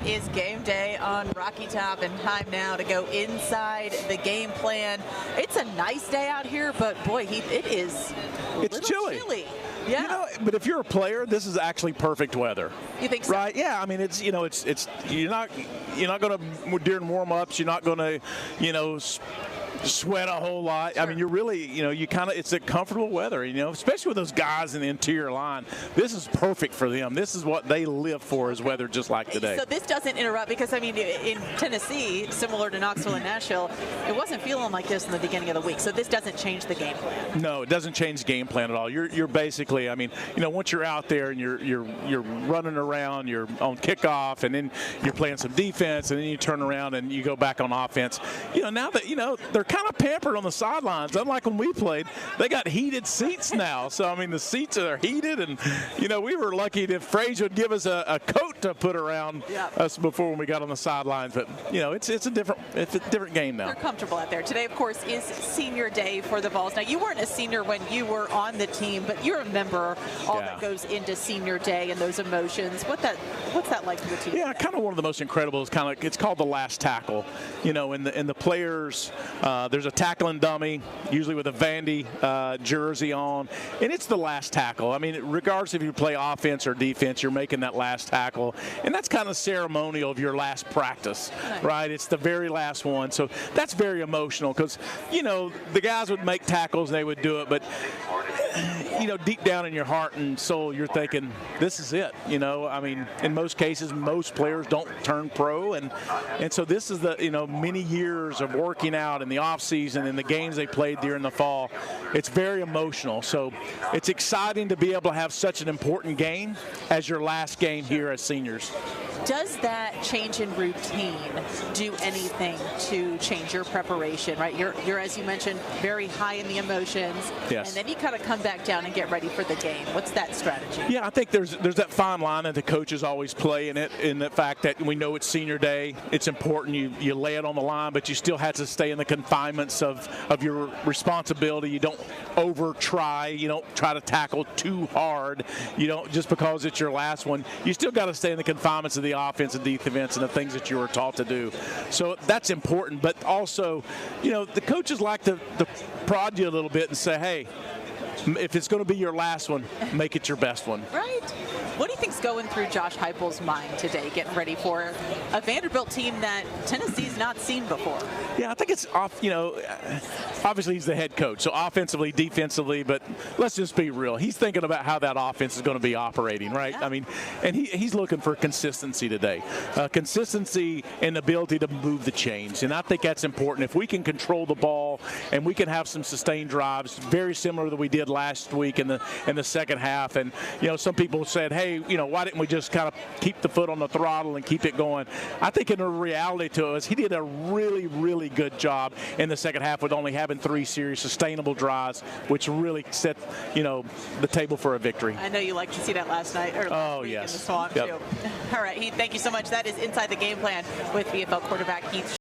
It is game day on Rocky Top, and time now to go inside the game plan. It's a nice day out here, but boy, Heath, it's chilly. Yeah. You know, but if you're a player, this is actually perfect weather. You think so? Right? Yeah. I mean, it's you're not going to during warm-ups. You're not going to sweat a whole lot. Sure. I mean, you're really it's a comfortable weather. Especially with those guys in the interior line. This is perfect for them. This is what they live for, is weather just like today. So this doesn't interrupt, because I mean, in Tennessee, similar to Knoxville and Nashville, it wasn't feeling like this in the beginning of the week. So this doesn't change the game plan. No, it doesn't change the game plan at all. You're basically, I mean, once you're out there and you're running around, you're on kickoff, and then you're playing some defense, and then you turn around and you go back on offense. Now that they're kind of pampered on the sidelines. Unlike when we played, they got heated seats now. So I mean, the seats are heated, and we were lucky that Frazier would give us a coat to put around us before when we got on the sidelines. But it's a different game now. They're comfortable out there. Today, of course, is senior day for the Vols. Now, you weren't a senior when you were on the team, but you remember all that goes into senior day and those emotions. What's that like for the team? Yeah, kind of one of the most incredible is it's called the last tackle. In the players, there's a tackling dummy, usually with a Vandy jersey on, and it's the last tackle. I mean, regardless if you play offense or defense, you're making that last tackle, and that's kind of ceremonial of your last practice, right? It's the very last one, so that's very emotional, because the guys would make tackles and they would do it, but deep down in your heart and soul, you're thinking, this is it. I mean, in most cases, most players don't turn pro, and so this is the many years of working out in the off season and the games they played during the fall. It's very emotional, so it's exciting to be able to have such an important game as your last game here as seniors. Does that change in routine do anything to change your preparation, right? You're as you mentioned, very high in the emotions, yes, and then you kind of come back down and get ready for the game. What's that strategy? Yeah, I think there's that fine line that the coaches always play in the fact that we know it's senior day. It's important you lay it on the line, but you still have to stay in the confinements of your responsibility. You don't over-try. You don't try to tackle too hard. You don't, just because it's your last one. You still got to stay in the confinements of the offense and defense and the things that you were taught to do. So that's important. But also, the coaches like to prod you a little bit and say, hey, if it's going to be your last one, make it your best one. Right. What do you think's going through Josh Heupel's mind today, getting ready for a Vanderbilt team that Tennessee's not seen before? Yeah, I think it's off. Obviously he's the head coach, so offensively, defensively, but let's just be real. He's thinking about how that offense is going to be operating, right? Yeah. I mean, and he's looking for consistency today, consistency and ability to move the chains, and I think that's important. If we can control the ball and we can have some sustained drives, very similar that we did last week in the second half, and some people said, hey, why didn't we just kind of keep the foot on the throttle and keep it going? I think in reality to us, he did a really, really good job in the second half with only having 3 serious sustainable drives, which really set the table for a victory. I know you liked to see that last night or last week in the Swamp too. All right, Heath, thank you so much. That is Inside the Game Plan with VFL quarterback Heath Schuler.